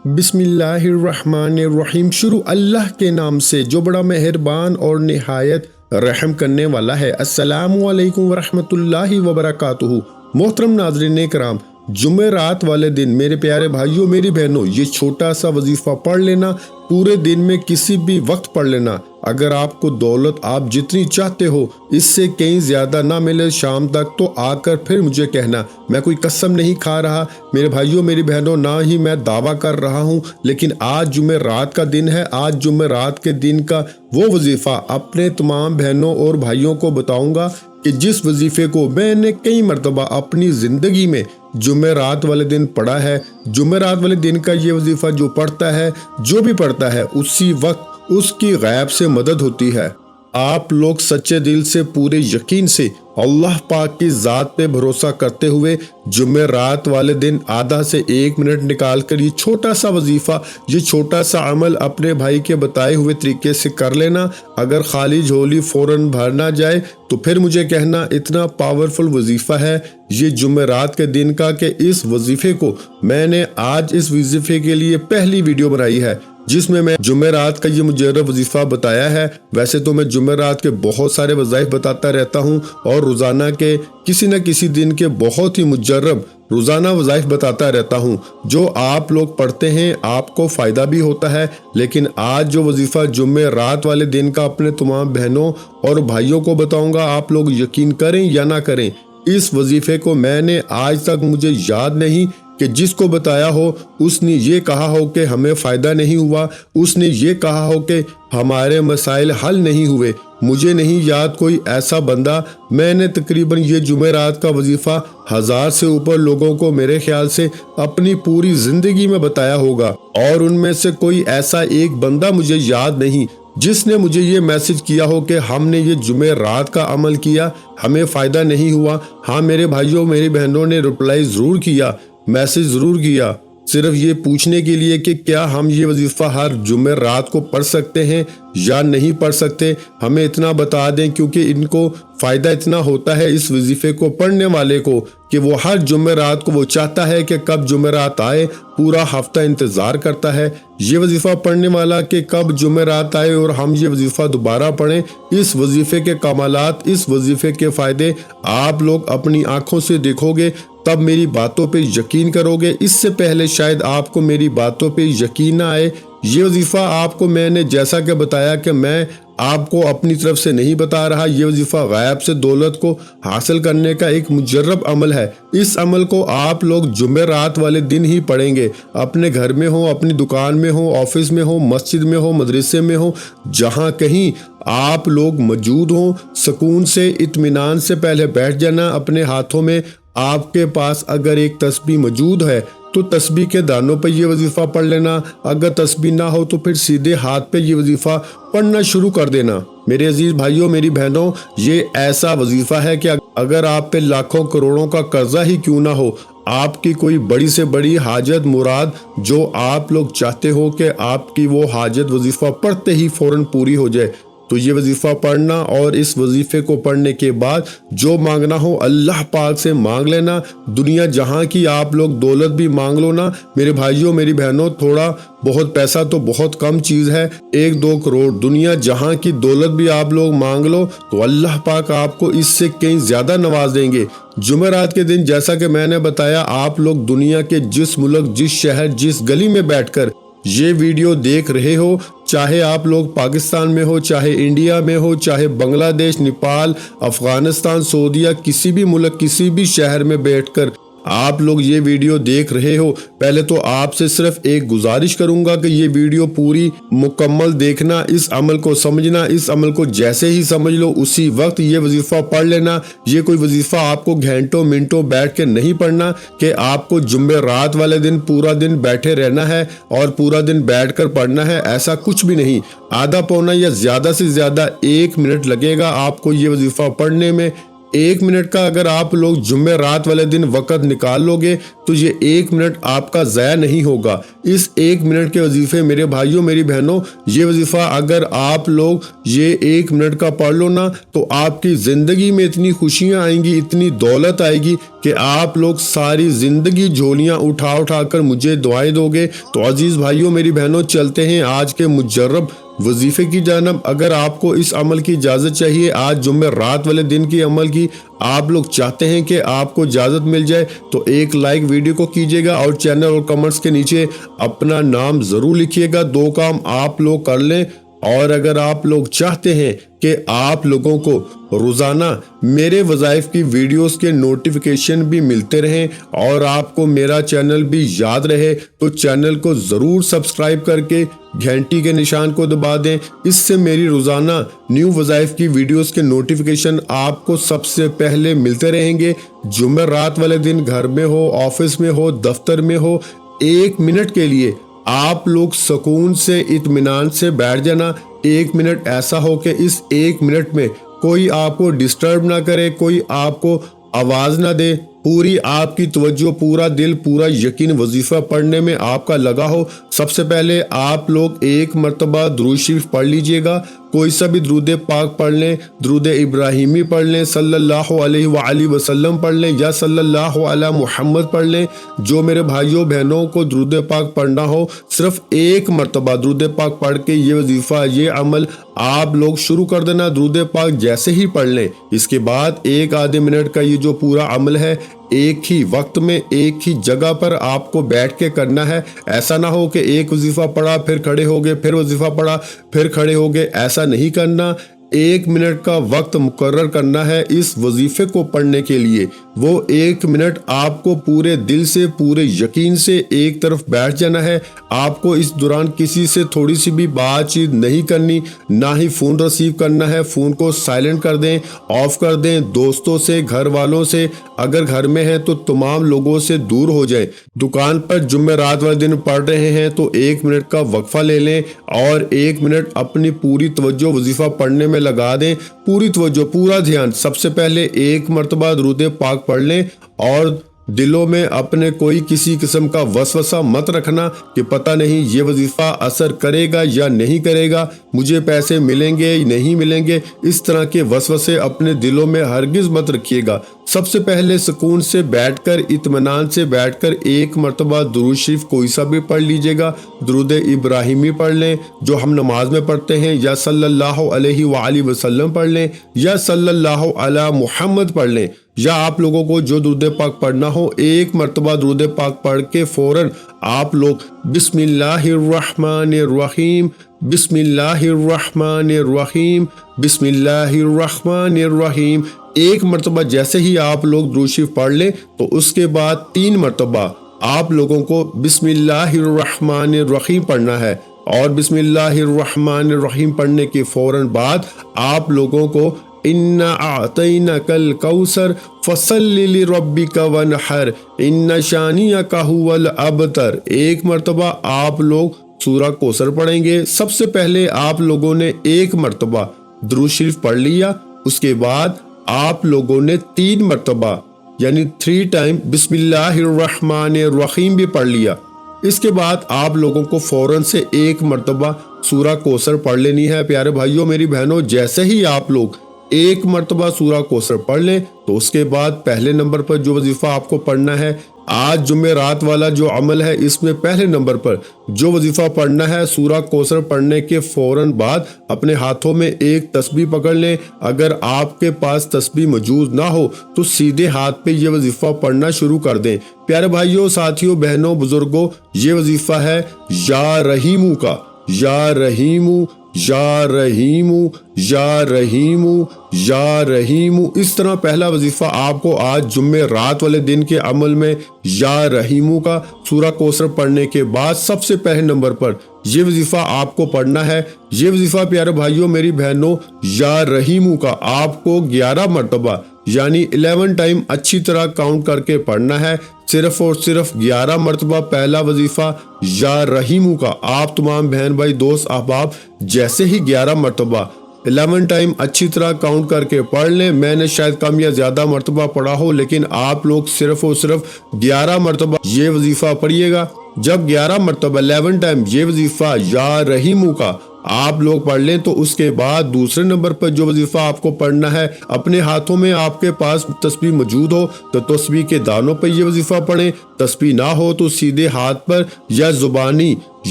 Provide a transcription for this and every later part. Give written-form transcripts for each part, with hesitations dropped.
بسم اللہ الرحمن الرحیم۔ شروع اللہ کے نام سے جو بڑا مہربان اور نہایت رحم کرنے والا ہے۔ السلام علیکم ورحمۃ اللہ وبرکاتہ۔ محترم ناظرین کرام، جمعرات والے دن میرے پیارے بھائیوں میری بہنوں، یہ چھوٹا سا وظیفہ پڑھ لینا، پورے دن میں کسی بھی وقت پڑھ لینا۔ اگر آپ کو دولت آپ جتنی چاہتے ہو اس سے کہیں زیادہ نہ ملے شام تک، تو آ کر پھر مجھے کہنا۔ میں کوئی قسم نہیں کھا رہا میرے بھائیوں میری بہنوں، نہ ہی میں دعویٰ کر رہا ہوں، لیکن آج جمعرات کا دن ہے۔ آج جمعرات کے دن کا وہ وظیفہ اپنے تمام بہنوں اور بھائیوں کو بتاؤں گا کہ جس وظیفے کو میں نے کئی مرتبہ اپنی زندگی میں جمعرات والے دن پڑھا ہے۔ جمعرات والے دن کا یہ وظیفہ جو پڑھتا ہے، جو بھی پڑھتا ہے، اسی وقت اس کی غیب سے مدد ہوتی ہے۔ آپ لوگ سچے دل سے پورے یقین سے اللہ پاک کی ذات پہ بھروسہ کرتے ہوئے جمعرات والے دن آدھا سے 1 منٹ نکال کر یہ چھوٹا سا وظیفہ، یہ چھوٹا سا عمل اپنے بھائی کے بتائے ہوئے طریقے سے کر لینا۔ اگر خالی جھولی فوراً بھر نہ جائے تو پھر مجھے کہنا۔ اتنا پاورفل وظیفہ ہے یہ جمعرات کے دن کا کہ اس وظیفے کو میں نے آج اس وظیفے کے لیے پہلی ویڈیو بنائی ہے جس میں جمعرات کا یہ مجرب وظیفہ بتایا ہے۔ ویسے تو میں جمعرات کے بہت سارے وظائف بتاتا رہتا ہوں اور روزانہ کے کسی نہ کسی دن کے بہت ہی مجرب روزانہ وظائف بتاتا رہتا ہوں جو آپ لوگ پڑھتے ہیں، آپ کو فائدہ بھی ہوتا ہے۔ لیکن آج جو وظیفہ جمعرات والے دن کا اپنے تمام بہنوں اور بھائیوں کو بتاؤں گا، آپ لوگ یقین کریں یا نہ کریں، اس وظیفے کو میں نے آج تک مجھے یاد نہیں کہ جس کو بتایا ہو اس نے یہ کہا ہو کہ ہمیں فائدہ نہیں ہوا، اس نے یہ کہا ہو کہ ہمارے مسائل حل نہیں ہوئے۔ مجھے نہیں یاد کوئی ایسا بندہ۔ میں نے تقریباً یہ جمعرات کا وظیفہ 1000 سے اوپر لوگوں کو میرے خیال سے اپنی پوری زندگی میں بتایا ہوگا، اور ان میں سے کوئی ایسا ایک بندہ مجھے یاد نہیں جس نے مجھے یہ میسج کیا ہو کہ ہم نے یہ جمعرات کا عمل کیا، ہمیں فائدہ نہیں ہوا۔ ہاں میرے بھائیوں میری بہنوں نے رپلائی ضرور کیا، میسج ضرور کیا، صرف یہ پوچھنے کے لیے کہ کیا ہم یہ وظیفہ ہر جمعرات کو پڑھ سکتے ہیں یا نہیں پڑھ سکتے۔ ہمیں اتنا بتا دیں، کیونکہ ان کو فائدہ اتنا ہوتا ہے اس وظیفے کو پڑھنے والے کو کہ وہ ہر جمعرات کو وہ چاہتا ہے کہ کب جمعرات آئے، پورا ہفتہ انتظار کرتا ہے یہ وظیفہ پڑھنے والا کہ کب جمعرات آئے اور ہم یہ وظیفہ دوبارہ پڑھیں۔ اس وظیفے کے کمالات، اس وظیفے کے فائدے آپ لوگ اپنی آنکھوں سے دیکھو گے، تب میری باتوں پہ یقین کرو گے۔ اس سے پہلے شاید آپ کو میری باتوں پہ یقین نہ آئے۔ یہ وظیفہ آپ کو میں نے جیسا کہ بتایا کہ میں آپ کو اپنی طرف سے نہیں بتا رہا، یہ وظیفہ غیب سے دولت کو حاصل کرنے کا ایک مجرب عمل ہے۔ اس عمل کو آپ لوگ جمعرات والے دن ہی پڑھیں گے، اپنے گھر میں ہو، اپنی دکان میں ہو، آفس میں ہو، مسجد میں ہو، مدرسے میں ہو، جہاں کہیں آپ لوگ موجود ہوں، سکون سے اطمینان سے پہلے بیٹھ جانا۔ اپنے ہاتھوں میں آپ کے پاس اگر ایک تسبیح موجود ہے تو تسبیح کے دانوں پہ یہ وظیفہ پڑھ لینا۔ اگر تسبیح نہ ہو تو پھر سیدھے ہاتھ پہ یہ وظیفہ پڑھنا شروع کر دینا۔ میرے عزیز بھائیوں میری بہنوں، یہ ایسا وظیفہ ہے کہ اگر آپ پہ لاکھوں کروڑوں کا قرضہ ہی کیوں نہ ہو، آپ کی کوئی بڑی سے بڑی حاجت مراد جو آپ لوگ چاہتے ہو کہ آپ کی وہ حاجت وظیفہ پڑھتے ہی فوراً پوری ہو جائے، تو یہ وظیفہ پڑھنا اور اس وظیفے کو پڑھنے کے بعد جو مانگنا ہو اللہ پاک سے مانگ لینا۔ دنیا جہاں کی آپ لوگ دولت بھی مانگ لو نا میرے بھائیوں میری بہنوں، تھوڑا بہت پیسہ تو بہت کم چیز ہے، 1-2 کروڑ دنیا جہاں کی دولت بھی آپ لوگ مانگ لو تو اللہ پاک آپ کو اس سے کہیں زیادہ نواز دیں گے۔ جمعرات کے دن جیسا کہ میں نے بتایا، آپ لوگ دنیا کے جس ملک، جس شہر، جس گلی میں بیٹھ کر یہ ویڈیو دیکھ رہے ہو، چاہے آپ لوگ پاکستان میں ہو، چاہے انڈیا میں ہو، چاہے بنگلہ دیش، نیپال، افغانستان، سعودیہ، کسی بھی ملک، کسی بھی شہر میں بیٹھ کر آپ لوگ یہ ویڈیو دیکھ رہے ہو، پہلے تو آپ سے صرف ایک گزارش کروں گا کہ یہ ویڈیو پوری مکمل دیکھنا، اس عمل کو سمجھنا، اس عمل کو جیسے ہی سمجھ لو اسی وقت یہ وظیفہ پڑھ لینا۔ یہ کوئی وظیفہ آپ کو گھنٹوں منٹوں بیٹھ کے نہیں پڑھنا کہ آپ کو جمعرات والے دن پورا دن بیٹھے رہنا ہے اور پورا دن بیٹھ کر پڑھنا ہے، ایسا کچھ بھی نہیں۔ آدھا پونا یا زیادہ سے زیادہ 1 منٹ لگے گا آپ کو یہ وظیفہ پڑھنے میں۔ 1 منٹ کا اگر آپ لوگ جمعرات والے دن وقت نکال لو گے تو یہ 1 منٹ آپ کا ضائع نہیں ہوگا۔ اس 1 منٹ کے وظیفے میرے بھائیوں میری بہنوں، یہ وظیفہ اگر آپ لوگ یہ 1 منٹ کا پڑھ لو نا تو آپ کی زندگی میں اتنی خوشیاں آئیں گی، اتنی دولت آئے گی کہ آپ لوگ ساری زندگی جھولیاں اٹھا اٹھا کر مجھے دعائیں دو گے۔ تو عزیز بھائیوں میری بہنوں، چلتے ہیں آج کے مجرب وظیفے کی جانب۔ اگر آپ کو اس عمل کی اجازت چاہیے، آج جمعرات والے دن کی عمل کی آپ لوگ چاہتے ہیں کہ آپ کو اجازت مل جائے، تو ایک لائک ویڈیو کو کیجیے گا اور چینل اور کمنٹس کے نیچے اپنا نام ضرور لکھیے گا۔ 2 کام آپ لوگ کر لیں، اور اگر آپ لوگ چاہتے ہیں کہ آپ لوگوں کو روزانہ میرے وظائف کی ویڈیوز کے نوٹیفیکیشن بھی ملتے رہیں اور آپ کو میرا چینل بھی یاد رہے، تو چینل کو ضرور سبسکرائب کر کے گھنٹی کے نشان کو دبا دیں۔ اس سے میری روزانہ نیو وظائف کی ویڈیوز کے نوٹیفیکیشن آپ کو سب سے پہلے ملتے رہیں گے۔ جمعرات والے دن گھر میں ہو، آفس میں ہو، دفتر میں ہو، 1 منٹ کے لیے آپ لوگ سکون سے اطمینان سے بیٹھ جانا۔ 1 منٹ ایسا ہو کہ اس 1 منٹ میں کوئی آپ کو ڈسٹرب نہ کرے، کوئی آپ کو آواز نہ دے، پوری آپ کی توجہ، پورا دل، پورا یقین وظیفہ پڑھنے میں آپ کا لگا ہو۔ سب سے پہلے آپ لوگ 1 مرتبہ درود شریف پڑھ لیجئے گا، کوئی سا بھی درود پاک پڑھ لیں، درود ابراہیمی پڑھ لیں، صلی اللہ علیہ وآلہ وسلم پڑھ لیں، یا صلی اللہ علی محمد پڑھ لیں۔ جو میرے بھائیوں بہنوں کو درود پاک پڑھنا ہو، صرف 1 مرتبہ درود پاک پڑھ کے یہ وظیفہ، یہ عمل آپ لوگ شروع کر دینا۔ درود پاک جیسے ہی پڑھ لیں، اس کے بعد 1 آدھے منٹ کا یہ جو پورا عمل ہے، ایک ہی وقت میں ایک ہی جگہ پر آپ کو بیٹھ کے کرنا ہے۔ ایسا نہ ہو کہ ایک وظیفہ پڑھا پھر کھڑے ہو گئے، پھر وظیفہ پڑھا پھر کھڑے ہو گئے، ایسا نہیں کرنا۔ 1 منٹ کا وقت مقرر کرنا ہے اس وظیفے کو پڑھنے کے لیے۔ وہ 1 منٹ آپ کو پورے دل سے، پورے یقین سے ایک طرف بیٹھ جانا ہے۔ آپ کو اس دوران کسی سے تھوڑی سی بھی بات چیت نہیں کرنی، نہ ہی فون ریسیو کرنا ہے۔ فون کو سائلنٹ کر دیں، آف کر دیں۔ دوستوں سے، گھر والوں سے، اگر گھر میں ہیں تو تمام لوگوں سے دور ہو جائیں۔ دکان پر جمعرات والے دن پڑھ رہے ہیں تو 1 منٹ کا وقفہ لے لیں اور 1 منٹ اپنی پوری توجہ وظیفہ پڑھنے میں لگا دیں۔ پوری توجہ، پورا دھیان۔ سب سے پہلے 1 مرتبہ درود پاک پڑھ لیں اور دلوں میں اپنے کوئی کسی قسم کا وسوسہ مت رکھنا کہ پتہ نہیں یہ وظیفہ اثر کرے گا یا نہیں کرے گا، مجھے پیسے ملیں گے یا نہیں ملیں گے۔ اس طرح کے وسوسے اپنے دلوں میں ہرگز مت رکھیے گا۔ سب سے پہلے سکون سے بیٹھ کر، اطمینان سے بیٹھ کر 1 مرتبہ درود شریف کوئی سا بھی پڑھ لیجئے گا۔ درود ابراہیمی پڑھ لیں جو ہم نماز میں پڑھتے ہیں، یا صلی اللہ علیہ وآلہ وسلم پڑھ لیں، یا صلی اللہ علی محمد پڑھ لیں، یا آپ لوگوں کو جو درود پاک پڑھنا ہو 1 مرتبہ درود پاک پڑھ کے فوراً آپ لوگ بسم اللہ الرحمن الرحیم، بسم اللہ الرحمن الرحیم، بسم اللہ الرحمن الرحیم 1 مرتبہ جیسے ہی آپ لوگ درود شریف پڑھ لیں تو اس کے بعد 3 مرتبہ آپ لوگوں کو بسم اللہ الرحمن الرحیم پڑھنا ہے، اور بسم اللہ الرحمن الرحیم پڑھنے کے فوراً بعد آپ لوگوں کو اِنَّا أَعْطَيْنَاكَ الْكَوْثَرَ فَصَلِّ لِرَبِّكَ وَانْحَرْ إِنَّ شَانِئَكَ هُوَ الْأَبْتَرُ 1 مرتبہ آپ لوگ سورہ کوثر پڑھیں گے۔ سب سے پہلے آپ لوگوں نے 1 مرتبہ درود شریف پڑھ لیا، اس کے بعد آپ لوگوں نے 3 مرتبہ یعنی 3 ٹائم بسم اللہ الرحمن الرحیم بھی پڑھ لیا۔ اس کے بعد آپ لوگوں کو فوراً سے 1 مرتبہ سورہ کوثر پڑھ لینی ہے۔ پیارے بھائیوں میری بہنوں، جیسے ہی آپ لوگ 1 مرتبہ سورہ کوثر پڑھ لیں تو اس کے بعد پہلے نمبر پر جو وظیفہ آپ کو پڑھنا ہے، آج جمعرات والا جو عمل ہے، اس میں پہلے نمبر پر جو وظیفہ پڑھنا ہے، سورہ کوثر پڑھنے کے فوراً بعد اپنے ہاتھوں میں ایک تسبیح پکڑ لیں۔ اگر آپ کے پاس تسبیح موجود نہ ہو تو سیدھے ہاتھ پہ یہ وظیفہ پڑھنا شروع کر دیں۔ پیارے بھائیوں، ساتھیوں، بہنوں، بزرگوں، یہ وظیفہ ہے یا رحیمو کا، یا رحیمو، یا رحیمو، یا رحیمو، یا رحیمو۔ اس طرح پہلا وظیفہ آپ کو آج جمعرات والے دن کے عمل میں یا رحیمو کا سورہ کوثر پڑھنے کے بعد سب سے پہلے نمبر پر یہ وظیفہ آپ کو پڑھنا ہے۔ یہ وظیفہ پیارے بھائیوں میری بہنوں، یا رحیمو کا آپ کو 11 مرتبہ یعنی 11 ٹائم اچھی طرح کاؤنٹ کر کے پڑھنا ہے۔ صرف اور صرف 11 مرتبہ پہلا وظیفہ یا رحیمو کا آپ تمام بہن بھائی، دوست، احباب جیسے ہی 11 مرتبہ 11 ٹائم اچھی طرح کاؤنٹ کر کے پڑھ لیں. میں نے شاید کم یا زیادہ مرتبہ پڑھا ہو لیکن آپ لوگ صرف اور صرف 11 مرتبہ یہ وظیفہ پڑھیے گا. جب 11 مرتبہ 11 ٹائم یہ وظیفہ یا رحیمو کا آپ لوگ پڑھ لیں تو اس کے بعد دوسرے نمبر پر جو وظیفہ آپ کو پڑھنا ہے، اپنے ہاتھوں میں آپ کے پاس تسبیح موجود ہو تو تسبیح کے دانوں پر یہ وظیفہ پڑھیں. تسبیح نہ ہو تو سیدھے ہاتھ پر یا زبانی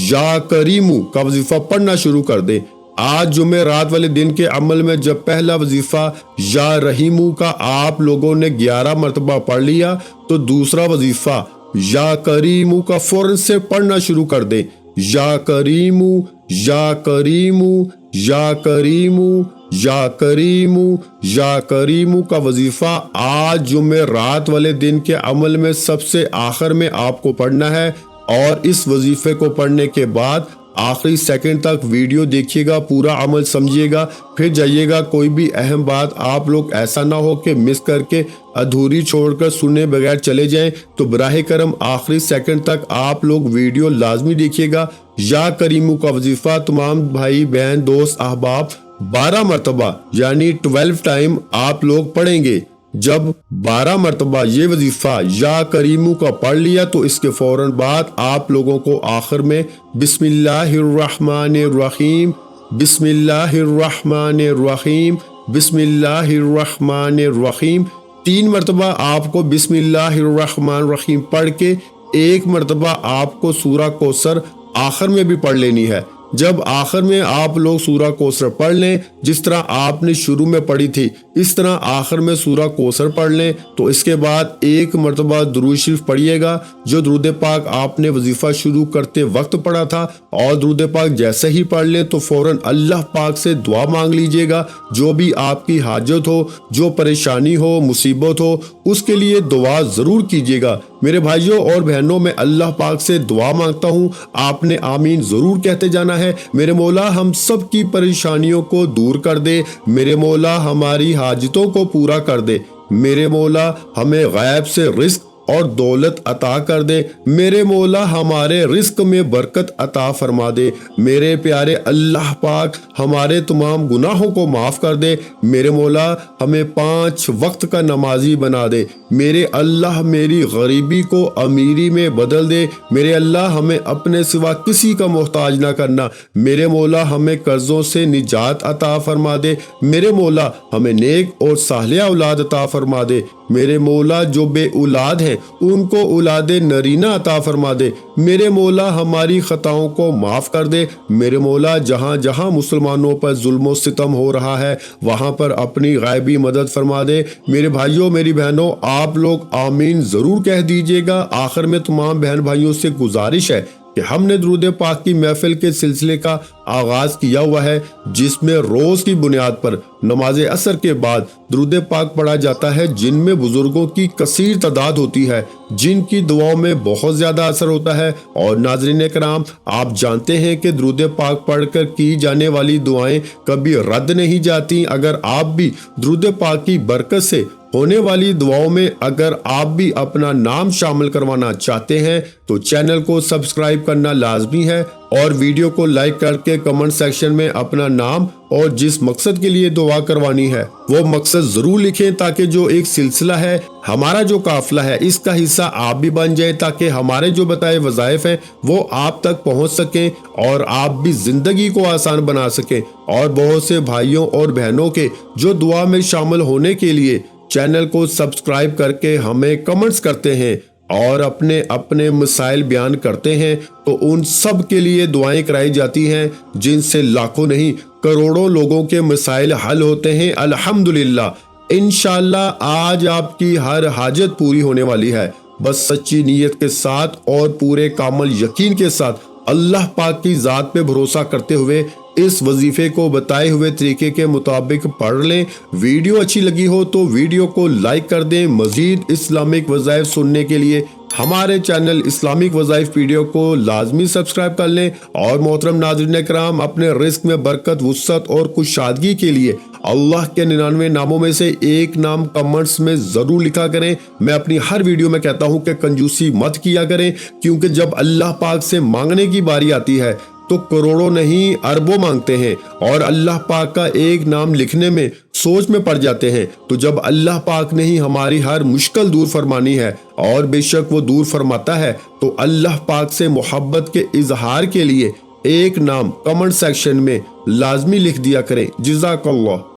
یا کریمو کا وظیفہ پڑھنا شروع کر دیں. آج جمعہ رات والے دن کے عمل میں جب پہلا وظیفہ یا رحیمو کا آپ لوگوں نے 11 مرتبہ پڑھ لیا تو دوسرا وظیفہ یا کریمو کا فوراً سے پڑھنا شروع کر دیں. یا کریمو یا کریمو یا کریمو یا کریمو یا کریمو کا وظیفہ آج جمعہ رات والے دن کے عمل میں سب سے آخر میں آپ کو پڑھنا ہے. اور اس وظیفے کو پڑھنے کے بعد آخری سیکنڈ تک ویڈیو دیکھیے گا، پورا عمل سمجھیے گا، پھر جائیے گا. کوئی بھی اہم بات آپ لوگ ایسا نہ ہو کہ مس کر کے ادھوری چھوڑ کر سنے بغیر چلے جائیں، تو براہ کرم آخری سیکنڈ تک آپ لوگ ویڈیو لازمی دیکھیے گا. یا کریمو کا وظیفہ تمام بھائی بہن دوست احباب 12 مرتبہ یعنی 12 ٹائم آپ لوگ پڑھیں گے. جب 12 مرتبہ یہ وظیفہ یا کریمو کا پڑھ لیا تو اس کے فوراً بعد آپ لوگوں کو آخر میں بسم اللہ الرحمن الرحیم، بسم اللہ الرحمن الرحیم، بسم اللہ الرحمن الرحیم 3 مرتبہ آپ کو بسم اللہ الرحمن الرحیم پڑھ کے 1 مرتبہ آپ کو سورہ کوثر آخر میں بھی پڑھ لینی ہے. جب آخر میں آپ لوگ سورہ کوثر پڑھ لیں، جس طرح آپ نے شروع میں پڑھی تھی اس طرح آخر میں سورہ کوثر پڑھ لیں تو اس کے بعد 1 مرتبہ درود شریف پڑھیے گا جو درود پاک آپ نے وظیفہ شروع کرتے وقت پڑھا تھا. اور درود پاک جیسے ہی پڑھ لیں تو فوراً اللہ پاک سے دعا مانگ لیجئے گا. جو بھی آپ کی حاجت ہو، جو پریشانی ہو، مصیبت ہو، اس کے لیے دعا ضرور کیجئے گا. میرے بھائیوں اور بہنوں، میں اللہ پاک سے دعا مانگتا ہوں، آپ نے آمین ضرور کہتے جانا ہے. میرے مولا ہم سب کی پریشانیوں کو دور کر دے، میرے مولا ہماری حاجتوں کو پورا کر دے، میرے مولا ہمیں غیب سے رزق اور دولت عطا کر دے، میرے مولا ہمارے رزق میں برکت عطا فرما دے، میرے پیارے اللہ پاک ہمارے تمام گناہوں کو معاف کر دے، میرے مولا ہمیں 5 وقت کا نمازی بنا دے، میرے اللہ میری غریبی کو امیری میں بدل دے، میرے اللہ ہمیں اپنے سوا کسی کا محتاج نہ کرنا، میرے مولا ہمیں قرضوں سے نجات عطا فرما دے، میرے مولا ہمیں نیک اور صالح اولاد عطا فرما دے، میرے مولا جو بے اولاد ہیں ان کو اولاد نرینہ عطا فرما دے، میرے مولا ہماری خطاؤں کو معاف کر دے، میرے مولا جہاں جہاں مسلمانوں پر ظلم و ستم ہو رہا ہے وہاں پر اپنی غیبی مدد فرما دے. میرے بھائیوں میری بہنوں، آپ لوگ آمین ضرور کہہ دیجئے گا. آخر میں تمام بہن بھائیوں سے گزارش ہے کہ ہم نے درود پاک کی محفل کے سلسلے کا آغاز کیا ہوا ہے جس میں روز کی بنیاد پر نماز عصر کے بعد درود پاک پڑھا جاتا ہے، جن میں بزرگوں کی کثیر تعداد ہوتی ہے جن کی دعاؤں میں بہت زیادہ اثر ہوتا ہے. اور ناظرین کرام، آپ جانتے ہیں کہ درود پاک پڑھ کر کی جانے والی دعائیں کبھی رد نہیں جاتی. اگر آپ بھی درود پاک کی برکت سے ہونے والی دعاؤں میں اگر آپ بھی اپنا نام شامل کروانا چاہتے ہیں تو چینل کو سبسکرائب کرنا لازمی ہے اور ویڈیو کو لائک کر کے کمنٹ سیکشن میں اپنا نام اور جس مقصد کے لیے دعا کروانی ہے وہ مقصد ضرور لکھیں تاکہ جو ایک سلسلہ ہے، ہمارا جو قافلہ ہے، اس کا حصہ آپ بھی بن جائیں تاکہ ہمارے جو بتائے وظائف ہیں وہ آپ تک پہنچ سکیں اور آپ بھی زندگی کو آسان بنا سکیں. اور بہت سے بھائیوں اور بہنوں کے جو دعا میں شامل ہونے کے لیے چینل کو سبسکرائب کر کے ہمیں کمنٹس کرتے ہیں اور اپنے اپنے مسائل بیان کرتے ہیں تو ان سب کے لیے دعائیں کرائی جاتی ہیں جن سے لاکھوں نہیں کروڑوں لوگوں کے مسائل حل ہوتے ہیں. الحمدللہ انشاءاللہ آج آپ کی ہر حاجت پوری ہونے والی ہے. بس سچی نیت کے ساتھ اور پورے کامل یقین کے ساتھ اللہ پاک کی ذات پہ بھروسہ کرتے ہوئے اس وظیفے کو بتائے ہوئے طریقے کے مطابق پڑھ لیں. ویڈیو اچھی لگی ہو تو ویڈیو کو لائک کر دیں. مزید اسلامک وظائف سننے کے لیے ہمارے چینل اسلامک وظائف ویڈیو کو لازمی سبسکرائب کر لیں. اور محترم ناظرین کرام، اپنے رزق میں برکت، وسعت اور کشادگی کے لیے اللہ کے 99 ناموں میں سے ایک نام کمنٹس میں ضرور لکھا کریں. میں اپنی ہر ویڈیو میں کہتا ہوں کہ کنجوسی مت کیا کریں، کیونکہ جب اللہ پاک سے مانگنے کی باری آتی ہے تو کروڑوں نہیں اربوں مانگتے ہیں اور اللہ پاک کا ایک نام لکھنے میں سوچ میں پڑ جاتے ہیں۔ تو جب اللہ پاک نے ہی ہماری ہر مشکل دور فرمانی ہے اور بے شک وہ دور فرماتا ہے، تو اللہ پاک سے محبت کے اظہار کے لیے ایک نام کمنٹ سیکشن میں لازمی لکھ دیا کریں۔ جزاک اللہ۔